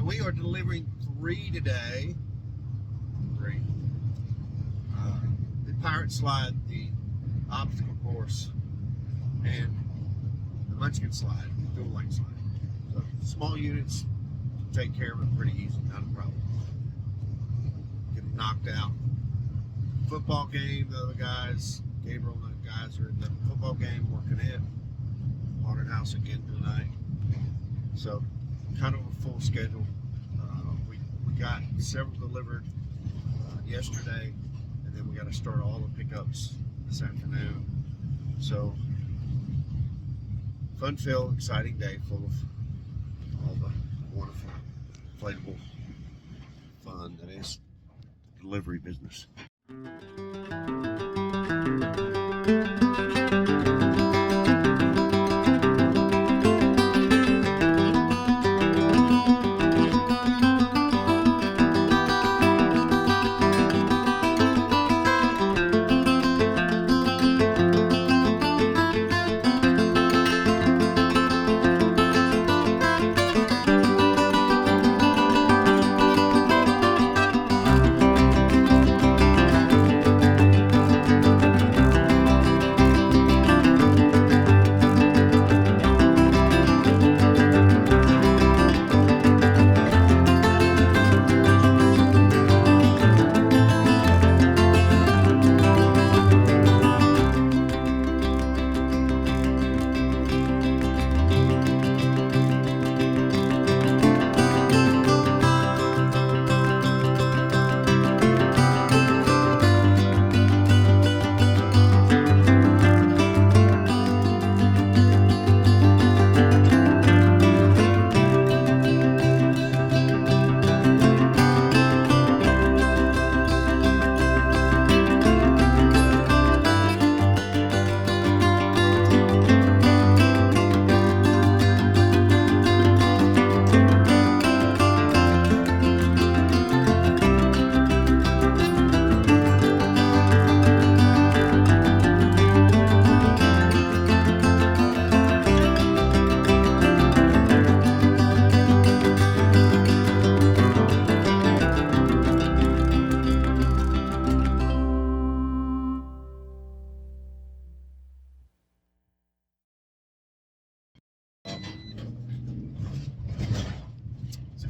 we are delivering 3 today. 3. The Pirate Slide, the obstacle course, and the Munchkin Slide, the dual lane slide. So small units, take care of it pretty easy, not a problem. Get them knocked out. Football game, the other guys, Gabriel and the guys are at the football game working it. Haunted house again tonight. So kind of a full schedule. We got several delivered yesterday, and then we got to start all the pickups this afternoon. So fun-filled, exciting day full of all the wonderful, inflatable fun that is the delivery business.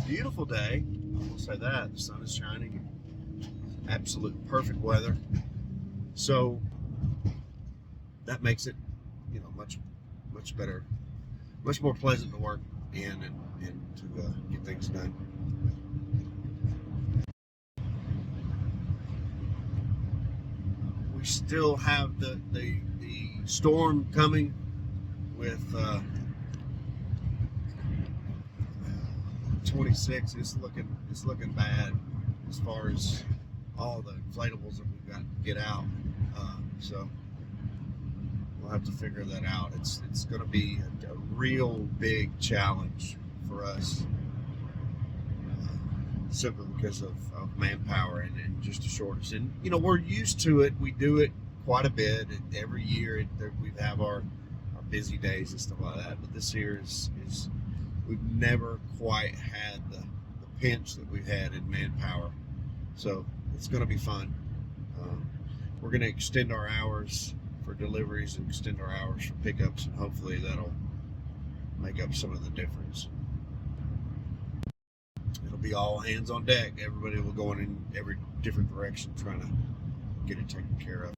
Beautiful day, I will say that. The sun is shining, absolute perfect weather, so that makes it, much better, much more pleasant to work in and to get things done. We still have the storm coming with 26. It's looking bad as far as all the inflatables that we've got to get out. So we'll have to figure that out. It's going to be a real big challenge for us, simply because of manpower and just a shortage. And we're used to it. We do it quite a bit every year. We have our busy days and stuff like that. But this year is we've never quite had the pinch that we've had in manpower. So it's going to be fun. We're going to extend our hours for deliveries and extend our hours for pickups, and hopefully that'll make up some of the difference. It'll be all hands on deck. Everybody will go in every different direction trying to get it taken care of.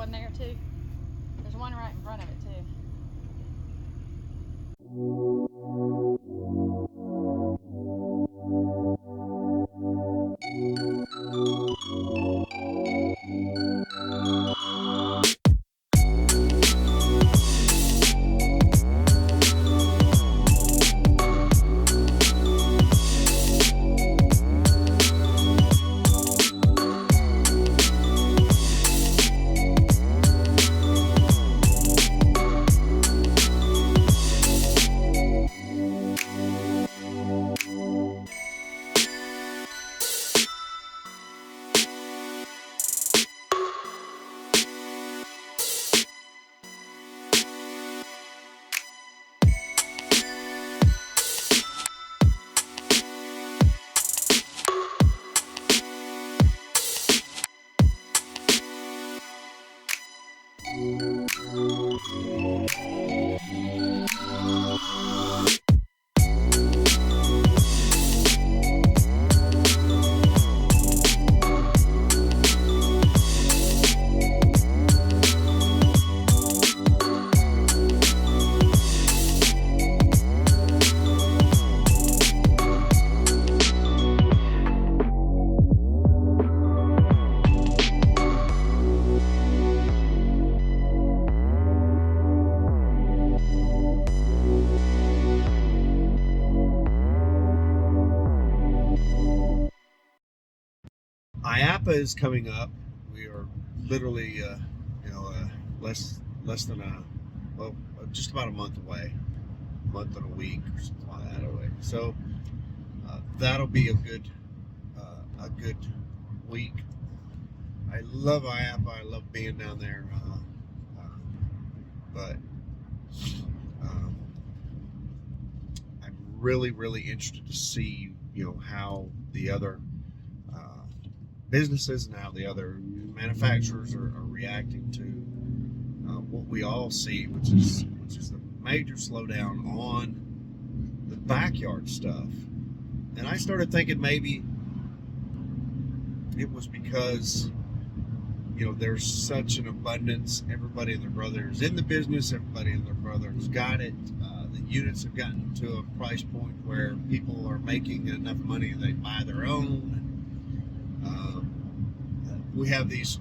one there too? There's one right in front of it too. IAPA is coming up. We are literally, less than just about a month away, a month and a week or something like that away. So that'll be a good week. I love IAPA. I love being down there, but I'm really interested to see how the other businesses and how the other manufacturers are reacting to what we all see, which is the major slowdown on the backyard stuff. And I started thinking maybe it was because there's such an abundance. Everybody and their brother is in the business. Everybody and their brother has got it. The units have gotten to a price point where people are making enough money they buy their own. We have these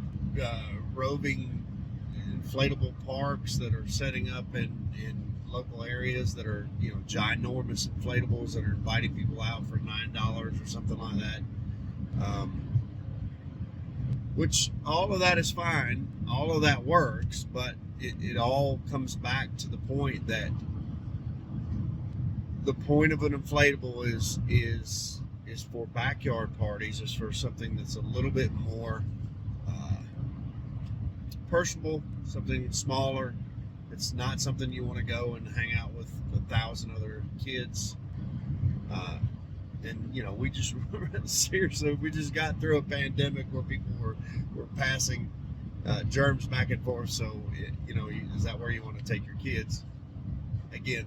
roving inflatable parks that are setting up in local areas that are ginormous inflatables that are inviting people out for $9 or something like that. Which all of that is fine, all of that works, but it all comes back to the point that the point of an inflatable is for backyard parties, is for something that's a little bit more personable, something smaller. It's not something you want to go and hang out with 1,000 other kids. And we just seriously, we just got through a pandemic where people were passing germs back and forth. So is that where you want to take your kids? Again,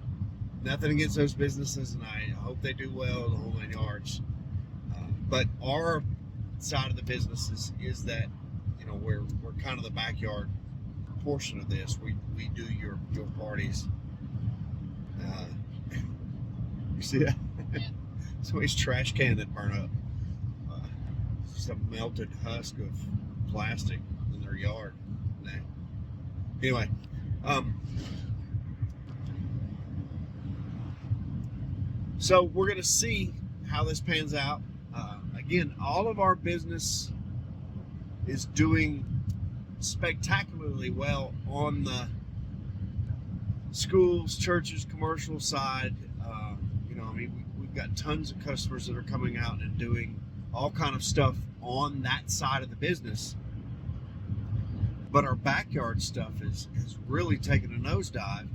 nothing against those businesses, and I hope they do well, the whole 9 yards. But our side of the business is that we're kind of the backyard portion of this. We do your parties. You see that? Yeah. Somebody's trash can that burned up. It's just a melted husk of plastic in their yard. Nah. Anyway, so we're going to see how this pans out. Again, all of our business is doing spectacularly well on the schools, churches, commercial side. We've got tons of customers that are coming out and doing all kind of stuff on that side of the business. But our backyard stuff has really taken a nosedive,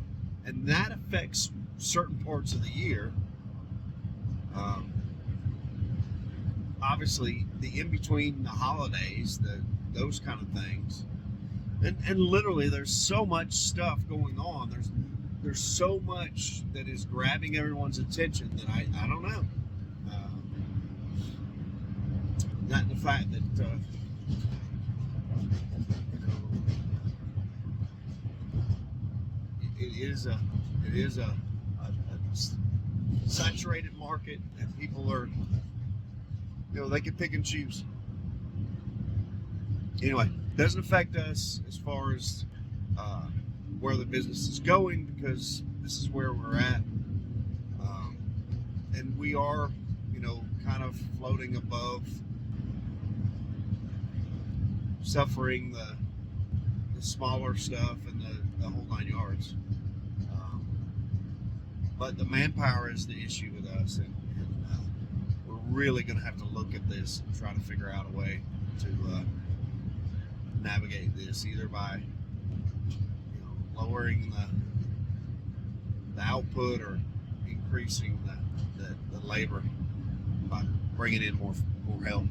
and that affects certain parts of the year. Obviously, the in-between the holidays, those kind of things. And literally, there's so much stuff going on. There's so much that is grabbing everyone's attention that I don't know. Not the fact that it is a saturated market, and people are, they can pick and choose. Anyway, it doesn't affect us as far as where the business is going, because this is where we're at, and we are, kind of floating above, suffering the smaller stuff and the whole 9 yards. But the manpower is the issue with us, and we're really going to have to look at this and try to figure out a way to navigate this, either by lowering the output or increasing the labor by bringing in more help.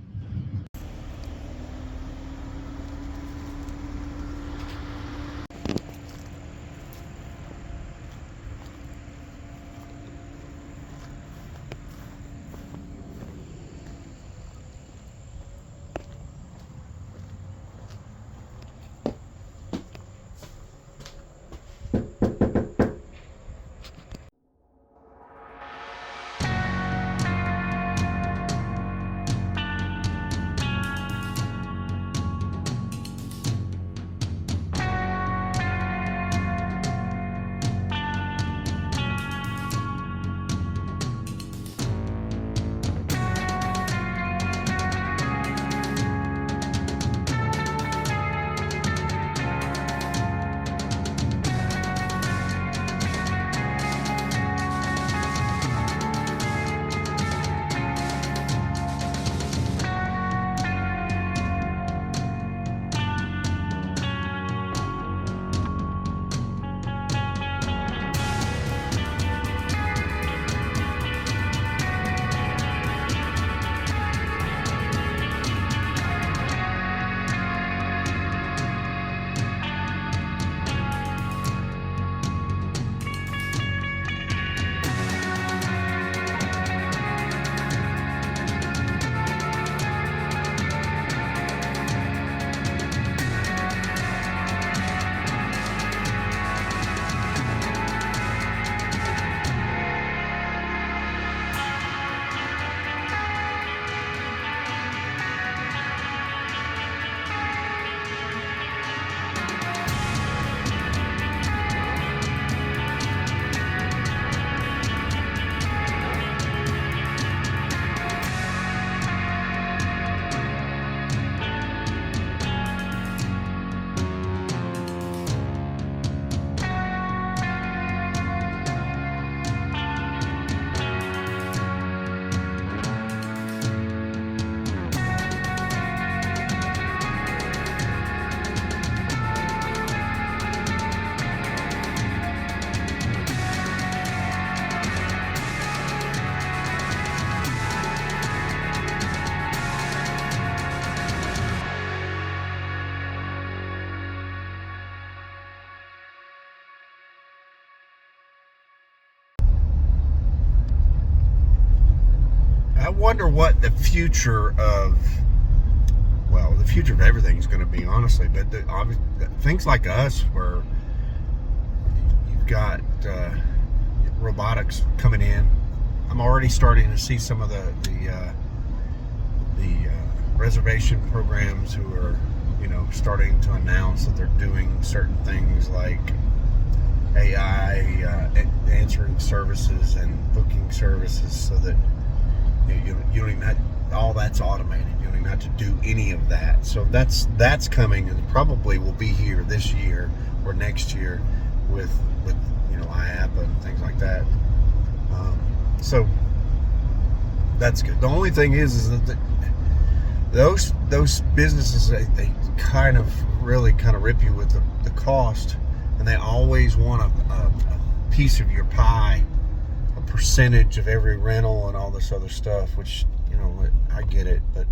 I wonder what the future of everything is going to be, honestly. But things like us, where you've got robotics coming in, I'm already starting to see some of the reservation programs who are, starting to announce that they're doing certain things like AI answering services and booking services, so that you don't even have, all that's automated. You don't even have to do any of that. So that's coming, and probably will be here this year or next year with IAPA and things like that. So that's good. The only thing is that those businesses, they kind of rip you with the cost, and they always want a piece of your pie, a percentage of every rental and all this other stuff, which, I get it, but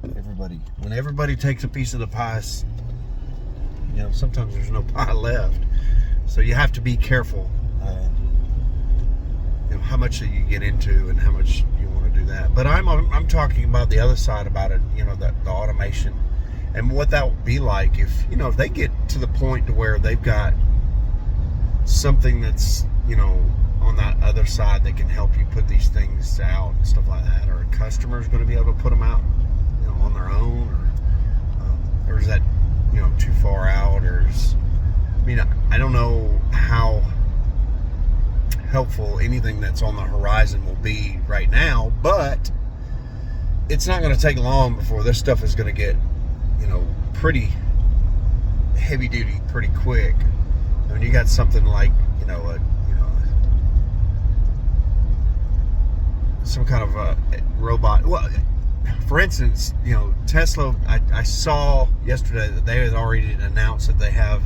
when everybody takes a piece of the pie, sometimes there's no pie left. So you have to be careful, how much that you get into and how much you want to do that. But I'm talking about the other side about it, the automation And what that would be like if, you know, if they get to the point to where they've got something that's, you know, on that other side that can help you put these things out and stuff like that, or a customer's going to be able to put them out, you know, on their own, or is that, you know, too far out, I mean, I don't know how helpful anything that's on the horizon will be right now, but it's not going to take long before this stuff is going to get, you know, pretty heavy duty pretty quick. I mean, you got something like, you know, some kind of a robot. Well, for instance, you know, Tesla, I saw yesterday that they had already announced that they have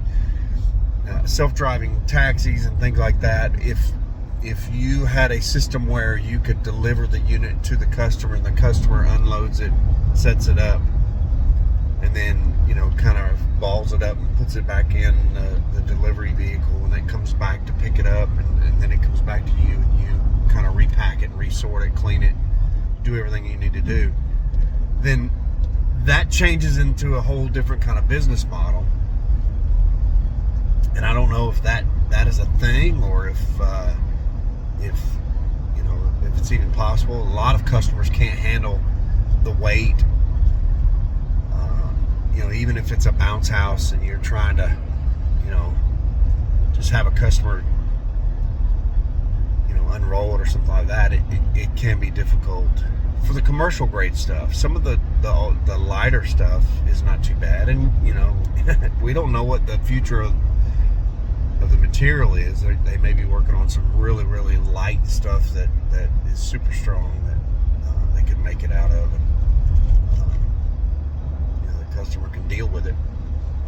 self-driving taxis and things like that. If you had a system where you could deliver the unit to the customer and the customer unloads it, sets it up, and then, you know, kind of balls it up and puts it back in the delivery vehicle, and it comes back to pick it up, and then it comes back to you, and you kind of repack it, resort it, clean it, do everything you need to do, then that changes into a whole different kind of business model. And I don't know if that is a thing, or if you know, if it's even possible. A lot of customers can't handle the weight. You know, even if it's a bounce house and you're trying to, you know, just have a customer, you know, unroll it or something like that, it can be difficult. For the commercial grade stuff, some of the lighter stuff is not too bad, and, you know, we don't know what the future of the material is. They may be working on some really, really light stuff that is super strong that they can make it out of, and you know, the customer can deal with it.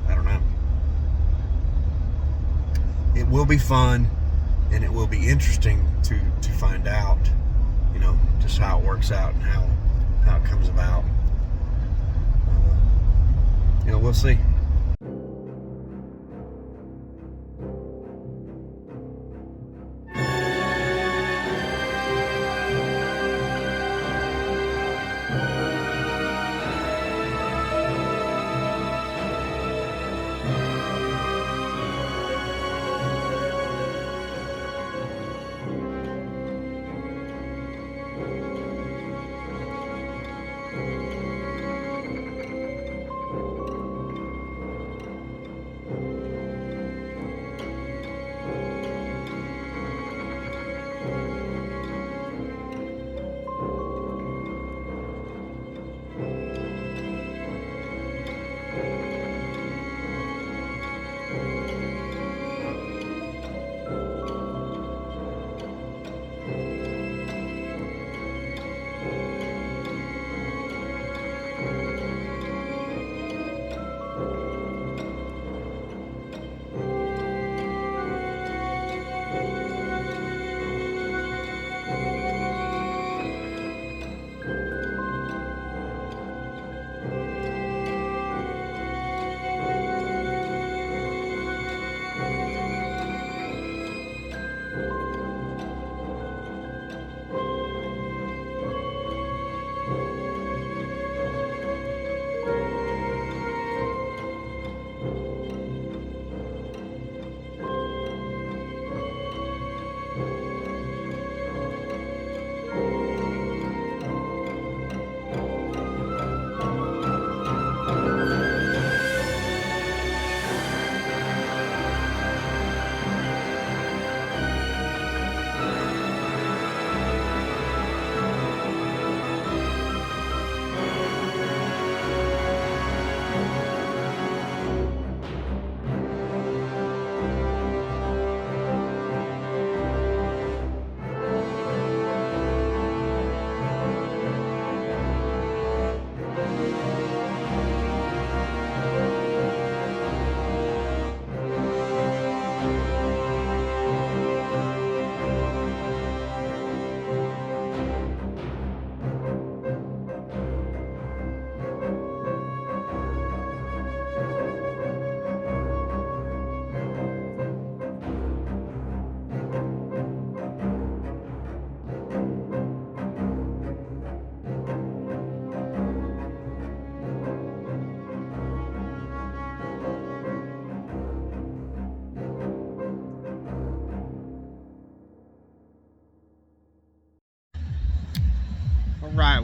I don't know. It will be fun, and it will be interesting to find out, you know, just how it works out and how it comes about. You know, we'll see.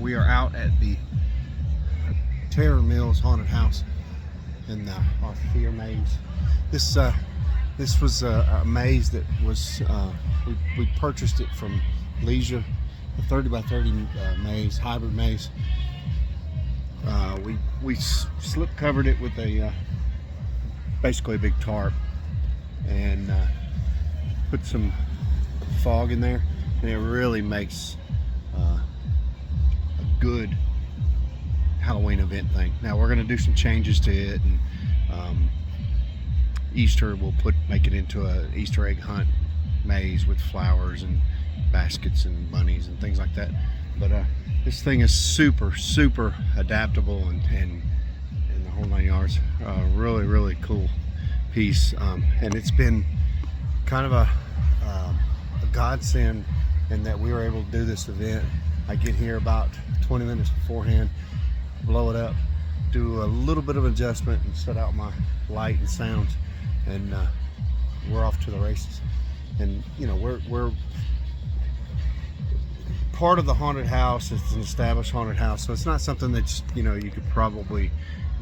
we are out at the Terror Mills Haunted House in our fear maze. This was a maze that was we purchased it from Leisure, a 30 by 30 maze, hybrid maze. We slip covered it with a basically a big tarp and put some fog in there, and it really makes a good Halloween event thing. Now we're going to do some changes to it, and Easter we'll make it into a Easter egg hunt maze with flowers and baskets and bunnies and things like that. But this thing is super adaptable and the whole 9 yards. Really cool piece, and it's been kind of a godsend in that we were able to do this event. I get here about 20 minutes beforehand, blow it up, do a little bit of adjustment and set out my light and sounds, and we're off to the races. And you know, we're part of the haunted house. It's an established haunted house, so it's not something that you could probably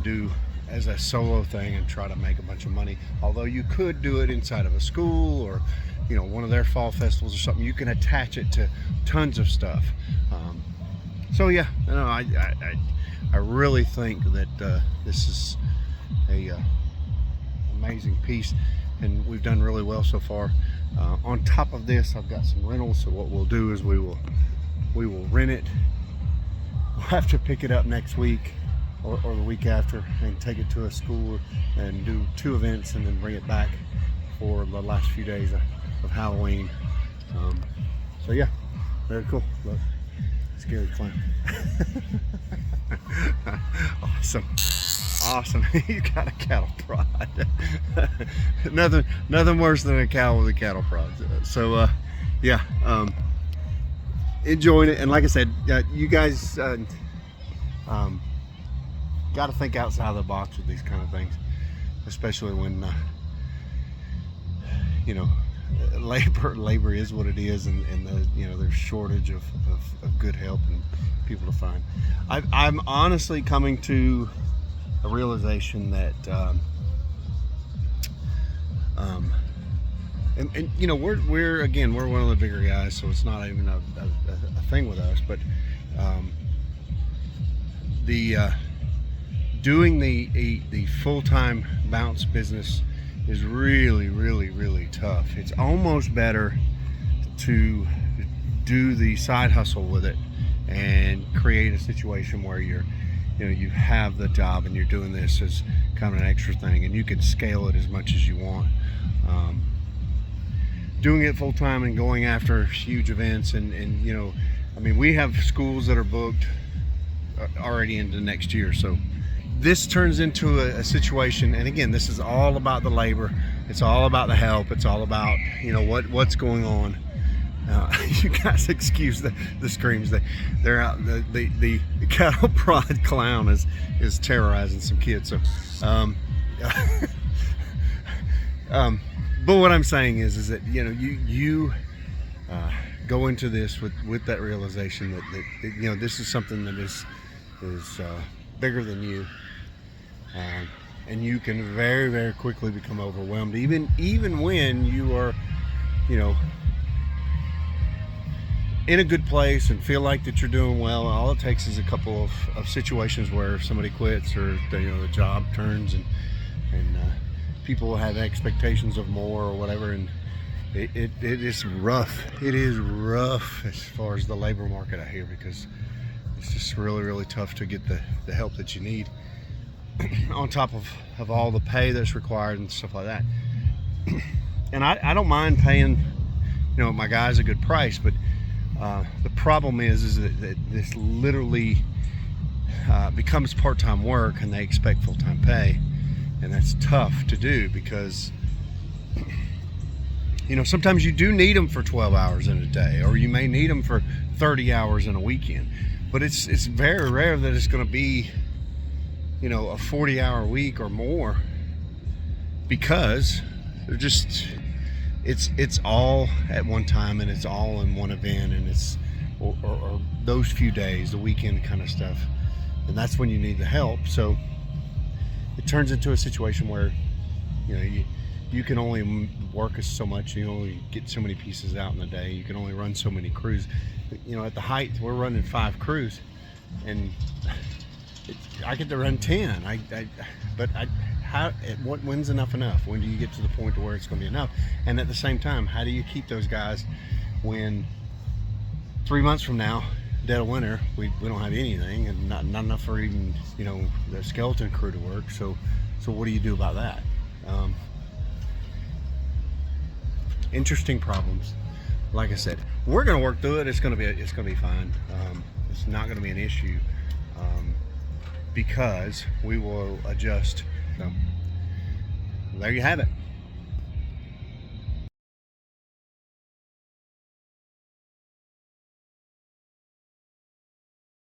do as a solo thing and try to make a bunch of money. Although you could do it inside of a school or one of their fall festivals or something. You can attach it to tons of stuff. So yeah, I really think that this is a amazing piece, and we've done really well so far. On top of this, I've got some rentals, so what we'll do is we will rent it. We'll have to pick it up next week or the week after and take it to a school and do 2 events and then bring it back for the last few days of Halloween. So yeah, very cool. Look, scary clown. Awesome. He's got a cattle prod. nothing worse than a cow with a cattle prod. So yeah, enjoying it. And like I said, you guys got to think outside the box with these kind of things, especially when labor is what it is, and there's shortage of good help and people to find. I'm honestly coming to a realization that we're one of the bigger guys, so it's not even a thing with us, but doing the full-time bounce business is really tough. It's almost better to do the side hustle with it and create a situation where you have the job and you're doing this as kind of an extra thing, and you can scale it as much as you want. Doing it full time and going after huge events, and we have schools that are booked already into next year, so this turns into a situation, and again, this is all about the labor, it's all about the help, it's all about what's going on. You guys excuse the screams. They're out. The cattle prod clown is terrorizing some kids. So but what I'm saying is that you go into this with that realization that this is something that is bigger than you, and you can very quickly become overwhelmed, even when you are in a good place and feel like that you're doing well. All it takes is a couple of situations where somebody quits, or the job turns, and people have expectations of more or whatever, and it is rough. It is rough as far as the labor market out here, because it's just really tough to get the help that you need on top of all the pay that's required and stuff like that. And I don't mind paying my guys a good price, but the problem is that this literally becomes part-time work, and they expect full-time pay, and that's tough to do, because sometimes you do need them for 12 hours in a day, or you may need them for 30 hours in a weekend, but it's very rare that it's going to be a 40-hour week or more, because they're just it's all at one time, and it's all in one event, and it's or those few days, the weekend kind of stuff, and that's when you need the help. So it turns into a situation where you can only work so much, you only get so many pieces out in a day, you can only run so many crews. At the height, we're running 5 crews, and I get to run 10. When's enough? When do you get to the point to where it's going to be enough? And at the same time, how do you keep those guys when 3 months from now, dead of winter, we don't have anything, and not enough for even the skeleton crew to work. So what do you do about that? Interesting problems. Like I said, we're going to work through it. It's going to be fine. It's not going to be an issue, because we will adjust. So there you have it.